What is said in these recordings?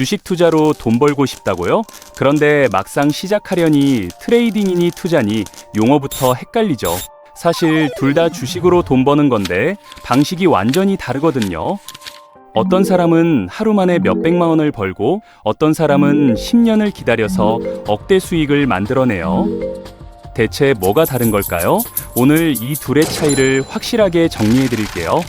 주식 투자로 돈 벌고 싶다고요? 그런데 막상 시작하려니 트레이딩이니 투자니 용어부터 헷갈리죠. 사실 둘 다 주식으로 돈 버는 건데 방식이 완전히 다르거든요. 어떤 사람은 하루 만에 몇백만 원을 벌고 어떤 사람은 10년을 기다려서 억대 수익을 만들어내요. 대체 뭐가 다른 걸까요? 오늘 이 둘의 차이를 확실하게 정리해 드릴게요.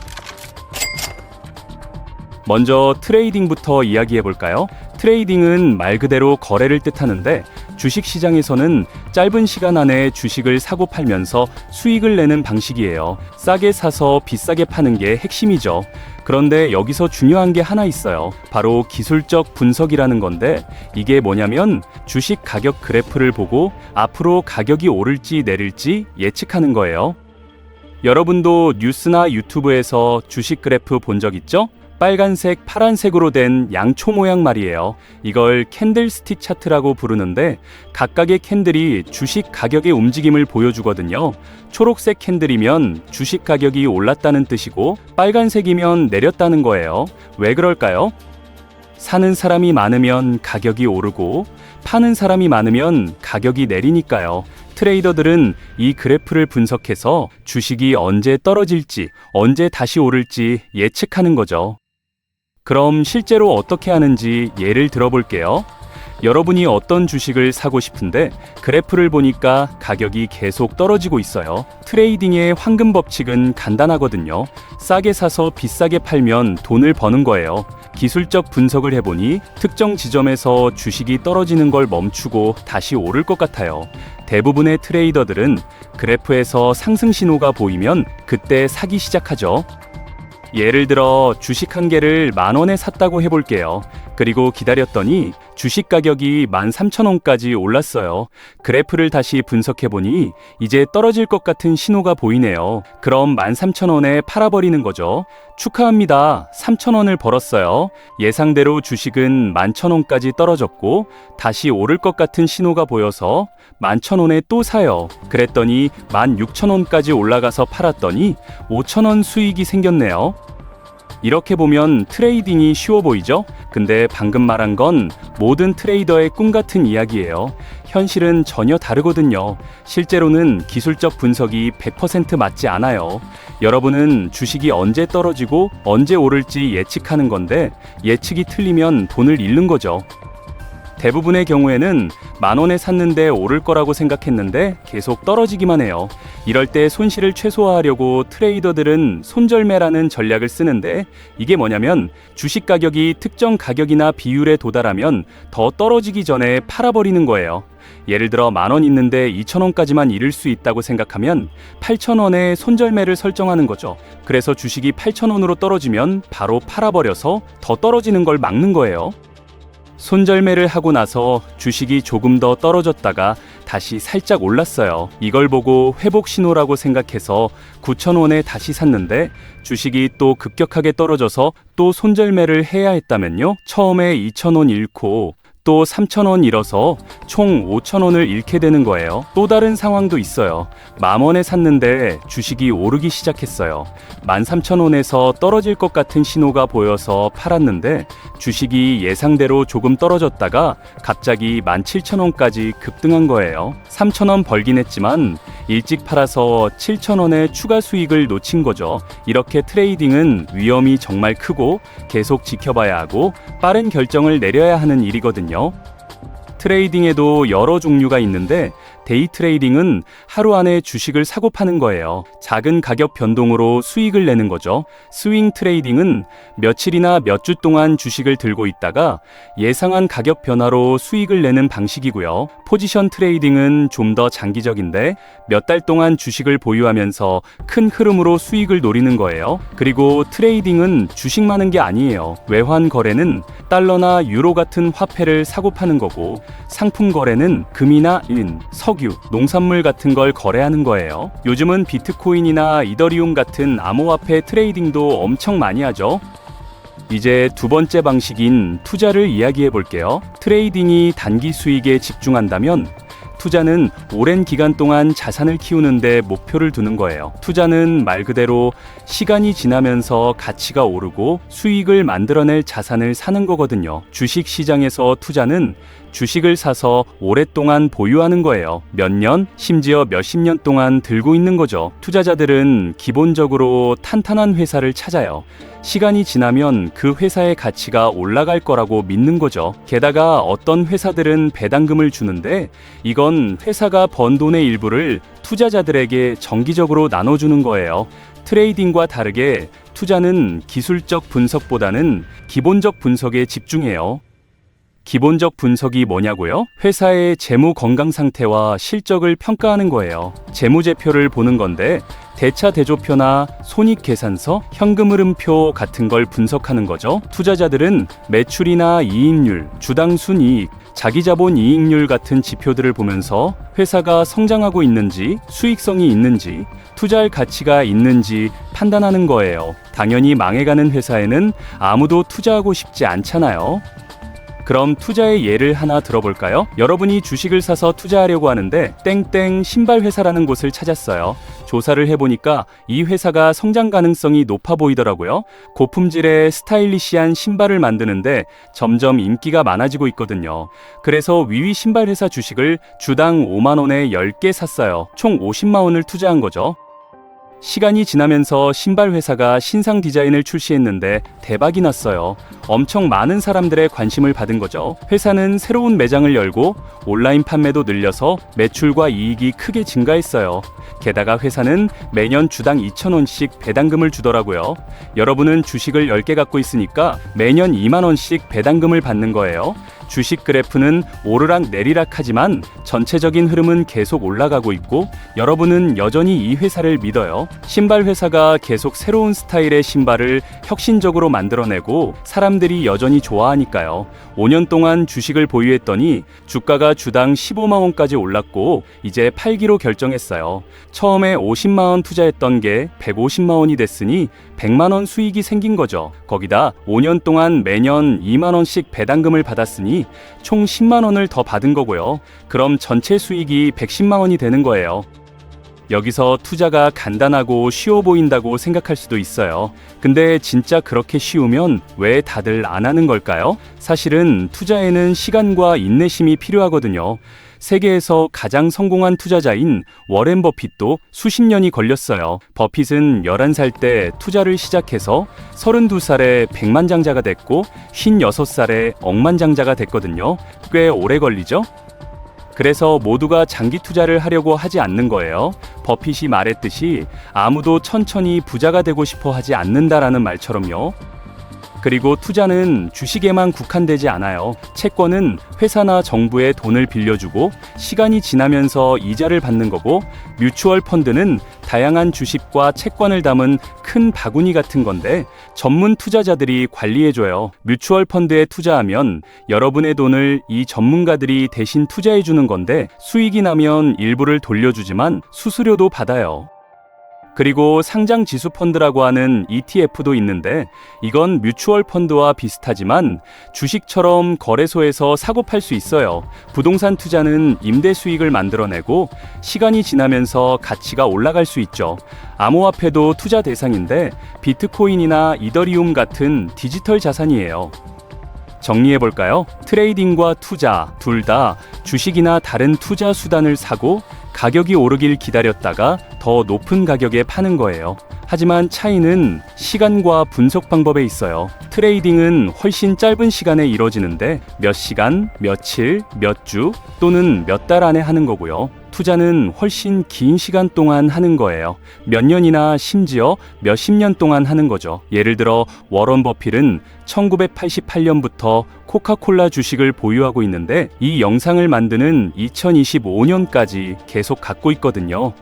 먼저 트레이딩부터 이야기해 볼까요? 트레이딩은 말 그대로 거래를 뜻하는데 주식시장에서는 짧은 시간 안에 주식을 사고 팔면서 수익을 내는 방식이에요. 싸게 사서 비싸게 파는 게 핵심이죠. 그런데 여기서 중요한 게 하나 있어요. 바로 기술적 분석이라는 건데 이게 뭐냐면 주식 가격 그래프를 보고 앞으로 가격이 오를지 내릴지 예측하는 거예요. 여러분도 뉴스나 유튜브에서 주식 그래프 본 적 있죠? 빨간색, 파란색으로 된 양초 모양 말이에요. 이걸 캔들스틱 차트라고 부르는데 각각의 캔들이 주식 가격의 움직임을 보여주거든요. 초록색 캔들이면 주식 가격이 올랐다는 뜻이고 빨간색이면 내렸다는 거예요. 왜 그럴까요? 사는 사람이 많으면 가격이 오르고 파는 사람이 많으면 가격이 내리니까요. 트레이더들은 이 그래프를 분석해서 주식이 언제 떨어질지, 언제 다시 오를지 예측하는 거죠. 그럼 실제로 어떻게 하는지 예를 들어볼게요. 여러분이 어떤 주식을 사고 싶은데 그래프를 보니까 가격이 계속 떨어지고 있어요. 트레이딩의 황금 법칙은 간단하거든요. 싸게 사서 비싸게 팔면 돈을 버는 거예요. 기술적 분석을 해보니 특정 지점에서 주식이 떨어지는 걸 멈추고 다시 오를 것 같아요. 대부분의 트레이더들은 그래프에서 상승 신호가 보이면 그때 사기 시작하죠. 예를 들어 주식 한 개를 10,000원에 샀다고 해볼게요. 그리고 기다렸더니 주식 가격이 13,000원까지 올랐어요. 그래프를 다시 분석해보니 이제 떨어질 것 같은 신호가 보이네요. 그럼 13,000원에 팔아버리는 거죠. 축하합니다. 3,000원을 벌었어요. 예상대로 주식은 11,000원까지 떨어졌고 다시 오를 것 같은 신호가 보여서 11,000원에 또 사요. 그랬더니 16,000원까지 올라가서 팔았더니 5,000원 수익이 생겼네요. 이렇게 보면 트레이딩이 쉬워 보이죠? 근데 방금 말한 건 모든 트레이더의 꿈 같은 이야기예요. 현실은 전혀 다르거든요. 실제로는 기술적 분석이 100% 맞지 않아요. 여러분은 주식이 언제 떨어지고 언제 오를지 예측하는 건데 예측이 틀리면 돈을 잃는 거죠. 대부분의 경우에는 10,000원에 샀는데 오를 거라고 생각했는데 계속 떨어지기만 해요. 이럴 때 손실을 최소화하려고 트레이더들은 손절매라는 전략을 쓰는데 이게 뭐냐면 주식 가격이 특정 가격이나 비율에 도달하면 더 떨어지기 전에 팔아버리는 거예요. 예를 들어 10,000원 있는데 2,000원까지만 잃을 수 있다고 생각하면 8,000원에 손절매를 설정하는 거죠. 그래서 주식이 8,000원으로 떨어지면 바로 팔아버려서 더 떨어지는 걸 막는 거예요. 손절매를 하고 나서 주식이 조금 더 떨어졌다가 다시 살짝 올랐어요. 이걸 보고 회복 신호라고 생각해서 9,000원에 다시 샀는데 주식이 또 급격하게 떨어져서 또 손절매를 해야 했다면요. 처음에 2,000원 잃고 또 3,000원 잃어서 총 5,000원을 잃게 되는 거예요. 또 다른 상황도 있어요. 10,000원에 샀는데 주식이 오르기 시작했어요. 13,000원에서 떨어질 것 같은 신호가 보여서 팔았는데 주식이 예상대로 조금 떨어졌다가 갑자기 17,000원까지 급등한 거예요. 3,000원 벌긴 했지만 일찍 팔아서 7,000원의 추가 수익을 놓친 거죠. 이렇게 트레이딩은 위험이 정말 크고 계속 지켜봐야 하고 빠른 결정을 내려야 하는 일이거든요. 트레이딩에도 여러 종류가 있는데 데이 트레이딩은 하루 안에 주식을 사고 파는 거예요. 작은 가격 변동으로 수익을 내는 거죠. 스윙 트레이딩은 며칠이나 몇 주 동안 주식을 들고 있다가 예상한 가격 변화로 수익을 내는 방식이고요. 포지션 트레이딩은 좀 더 장기적인데 몇 달 동안 주식을 보유하면서 큰 흐름으로 수익을 노리는 거예요. 그리고 트레이딩은 주식만 하는 게 아니에요. 외환 거래는 달러나 유로 같은 화폐를 사고 파는 거고 상품 거래는 금이나 인, 석유, 농산물 같은 걸 거래하는 거예요. 요즘은 비트코인이나 이더리움 같은 암호화폐 트레이딩도 엄청 많이 하죠. 이제 두 번째 방식인 투자를 이야기해 볼게요. 트레이딩이 단기 수익에 집중한다면 투자는 오랜 기간 동안 자산을 키우는데 목표를 두는 거예요. 투자는 말 그대로 시간이 지나면서 가치가 오르고 수익을 만들어낼 자산을 사는 거거든요. 주식 시장에서 투자는 주식을 사서 오랫동안 보유하는 거예요. 몇 년, 심지어 몇십 년 동안 들고 있는 거죠. 투자자들은 기본적으로 탄탄한 회사를 찾아요. 시간이 지나면 그 회사의 가치가 올라갈 거라고 믿는 거죠. 게다가 어떤 회사들은 배당금을 주는데 이건 회사가 번 돈의 일부를 투자자들에게 정기적으로 나눠주는 거예요. 트레이딩과 다르게 투자는 기술적 분석보다는 기본적 분석에 집중해요. 기본적 분석이 뭐냐고요? 회사의 재무 건강 상태와 실적을 평가하는 거예요. 재무제표를 보는 건데 대차대조표나 손익계산서, 현금흐름표 같은 걸 분석하는 거죠. 투자자들은 매출이나 이익률, 주당 순이익, 자기자본 이익률 같은 지표들을 보면서 회사가 성장하고 있는지, 수익성이 있는지, 투자할 가치가 있는지 판단하는 거예요. 당연히 망해가는 회사에는 아무도 투자하고 싶지 않잖아요. 그럼 투자의 예를 하나 들어볼까요? 여러분이 주식을 사서 투자하려고 하는데 땡땡 신발 회사라는 곳을 찾았어요. 조사를 해보니까 이 회사가 성장 가능성이 높아 보이더라고요. 고품질의 스타일리시한 신발을 만드는데 점점 인기가 많아지고 있거든요. 그래서 위위 신발 회사 주식을 주당 5만 원에 10개 샀어요. 총 50만 원을 투자한 거죠. 시간이 지나면서 신발 회사가 신상 디자인을 출시했는데 대박이 났어요. 엄청 많은 사람들의 관심을 받은 거죠. 회사는 새로운 매장을 열고 온라인 판매도 늘려서 매출과 이익이 크게 증가했어요. 게다가 회사는 매년 주당 2,000원씩 배당금을 주더라고요. 여러분은 주식을 10개 갖고 있으니까 매년 2만 원씩 배당금을 받는 거예요. 주식 그래프는 오르락 내리락 하지만 전체적인 흐름은 계속 올라가고 있고 여러분은 여전히 이 회사를 믿어요. 신발 회사가 계속 새로운 스타일의 신발을 혁신적으로 만들어내고 사람들이 여전히 좋아하니까요. 5년 동안 주식을 보유했더니 주가가 주당 15만 원까지 올랐고 이제 팔기로 결정했어요. 처음에 50만 원 투자했던 게 150만 원이 됐으니 100만 원 수익이 생긴 거죠. 거기다 5년 동안 매년 2만 원씩 배당금을 받았으니 총 10만 원을 더 받은 거고요. 그럼 전체 수익이 110만 원이 되는 거예요. 여기서 투자가 간단하고 쉬워 보인다고 생각할 수도 있어요. 근데 진짜 그렇게 쉬우면 왜 다들 안 하는 걸까요? 사실은 투자에는 시간과 인내심이 필요하거든요. 세계에서 가장 성공한 투자자인 워렌 버핏도 수십 년이 걸렸어요. 버핏은 11살 때 투자를 시작해서 32살에 백만장자가 됐고 56살에 억만장자가 됐거든요. 꽤 오래 걸리죠? 그래서 모두가 장기 투자를 하려고 하지 않는 거예요. 버핏이 말했듯이 아무도 천천히 부자가 되고 싶어 하지 않는다라는 말처럼요. 그리고 투자는 주식에만 국한되지 않아요. 채권은 회사나 정부에 돈을 빌려주고 시간이 지나면서 이자를 받는 거고, 뮤추얼 펀드는 다양한 주식과 채권을 담은 큰 바구니 같은 건데 전문 투자자들이 관리해줘요. 뮤추얼 펀드에 투자하면 여러분의 돈을 이 전문가들이 대신 투자해주는 건데 수익이 나면 일부를 돌려주지만 수수료도 받아요. 그리고 상장 지수 펀드라고 하는 ETF도 있는데 이건 뮤추얼 펀드와 비슷하지만 주식처럼 거래소에서 사고 팔 수 있어요. 부동산 투자는 임대 수익을 만들어내고 시간이 지나면서 가치가 올라갈 수 있죠. 암호화폐도 투자 대상인데 비트코인이나 이더리움 같은 디지털 자산이에요. 정리해볼까요? 트레이딩과 투자 둘 다 주식이나 다른 투자 수단을 사고 가격이 오르길 기다렸다가 더 높은 가격에 파는 거예요. 하지만 차이는 시간과 분석 방법에 있어요. 트레이딩은 훨씬 짧은 시간에 이뤄지는데 몇 시간, 며칠, 몇 주 또는 몇 달 안에 하는 거고요. 투자는 훨씬 긴 시간 동안 하는 거예요. 몇 년이나 심지어 몇십 년 동안 하는 거죠. 예를 들어 워런 버핏은 1988년부터 코카콜라 주식을 보유하고 있는데 이 영상을 만드는 2025년까지 계속 갖고 있거든요.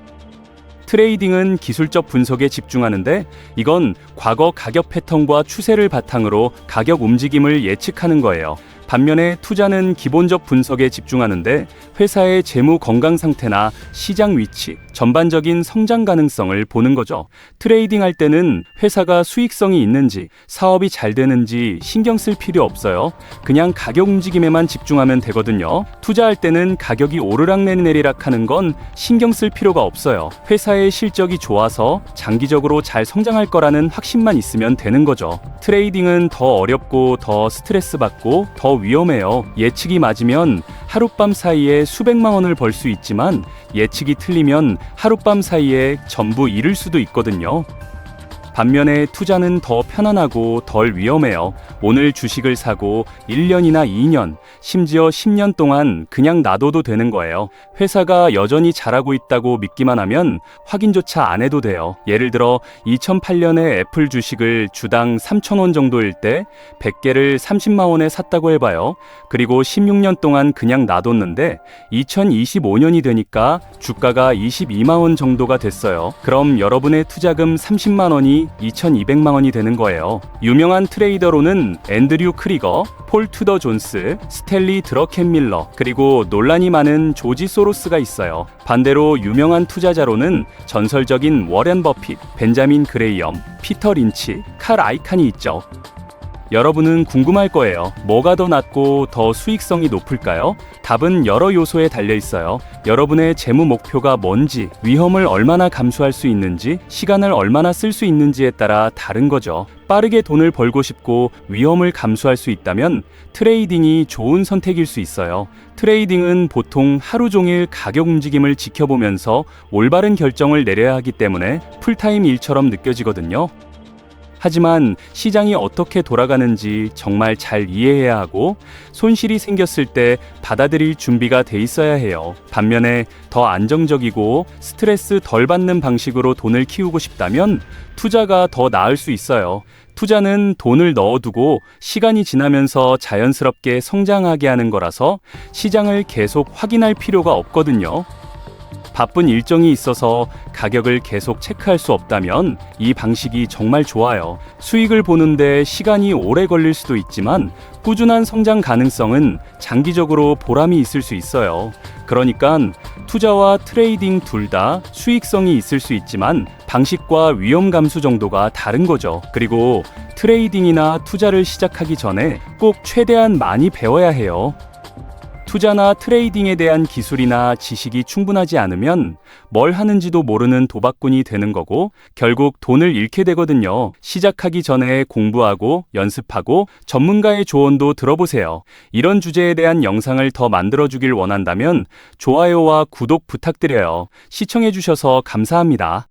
트레이딩은 기술적 분석에 집중하는데 이건 과거 가격 패턴과 추세를 바탕으로 가격 움직임을 예측하는 거예요. 반면에 투자는 기본적 분석에 집중하는데 회사의 재무 건강 상태나 시장 위치, 전반적인 성장 가능성을 보는 거죠. 트레이딩 할 때는 회사가 수익성이 있는지, 사업이 잘 되는지 신경 쓸 필요 없어요. 그냥 가격 움직임에만 집중하면 되거든요. 투자할 때는 가격이 오르락내리락 하는 건 신경 쓸 필요가 없어요. 회사의 실적이 좋아서 장기적으로 잘 성장할 거라는 확신만 있으면 되는 거죠. 트레이딩은 더 어렵고 더 스트레스 받고 더 위험해요. 예측이 맞으면 하룻밤 사이에 수백만 원을 벌 수 있지만 예측이 틀리면 하룻밤 사이에 전부 잃을 수도 있거든요. 반면에 투자는 더 편안하고 덜 위험해요. 오늘 주식을 사고 1년이나 2년, 심지어 10년 동안 그냥 놔둬도 되는 거예요. 회사가 여전히 잘하고 있다고 믿기만 하면 확인조차 안 해도 돼요. 예를 들어 2008년에 애플 주식을 주당 3,000원 정도일 때 100개를 30만 원에 샀다고 해봐요. 그리고 16년 동안 그냥 놔뒀는데 2025년이 되니까 주가가 22만 원 정도가 됐어요. 그럼 여러분의 투자금 30만 원이 2,200만 원이 되는 거예요. 유명한 트레이더로는 앤드류 크리거, 폴 투더 존스, 스탠리 드러켄밀러, 그리고 논란이 많은 조지 소로스가 있어요. 반대로 유명한 투자자로는 전설적인 워렌 버핏, 벤자민 그레이엄, 피터 린치, 칼 아이칸이 있죠. 여러분은 궁금할 거예요. 뭐가 더 낫고 더 수익성이 높을까요? 답은 여러 요소에 달려 있어요. 여러분의 재무 목표가 뭔지, 위험을 얼마나 감수할 수 있는지, 시간을 얼마나 쓸 수 있는지에 따라 다른 거죠. 빠르게 돈을 벌고 싶고 위험을 감수할 수 있다면 트레이딩이 좋은 선택일 수 있어요. 트레이딩은 보통 하루 종일 가격 움직임을 지켜보면서 올바른 결정을 내려야 하기 때문에 풀타임 일처럼 느껴지거든요. 하지만 시장이 어떻게 돌아가는지 정말 잘 이해해야 하고 손실이 생겼을 때 받아들일 준비가 돼 있어야 해요. 반면에 더 안정적이고 스트레스 덜 받는 방식으로 돈을 키우고 싶다면 투자가 더 나을 수 있어요. 투자는 돈을 넣어두고 시간이 지나면서 자연스럽게 성장하게 하는 거라서 시장을 계속 확인할 필요가 없거든요. 바쁜 일정이 있어서 가격을 계속 체크할 수 없다면 이 방식이 정말 좋아요. 수익을 보는데 시간이 오래 걸릴 수도 있지만 꾸준한 성장 가능성은 장기적으로 보람이 있을 수 있어요. 그러니까 투자와 트레이딩 둘 다 수익성이 있을 수 있지만 방식과 위험 감수 정도가 다른 거죠. 그리고 트레이딩이나 투자를 시작하기 전에 꼭 최대한 많이 배워야 해요. 투자나 트레이딩에 대한 기술이나 지식이 충분하지 않으면 뭘 하는지도 모르는 도박꾼이 되는 거고 결국 돈을 잃게 되거든요. 시작하기 전에 공부하고 연습하고 전문가의 조언도 들어보세요. 이런 주제에 대한 영상을 더 만들어주길 원한다면 좋아요와 구독 부탁드려요. 시청해주셔서 감사합니다.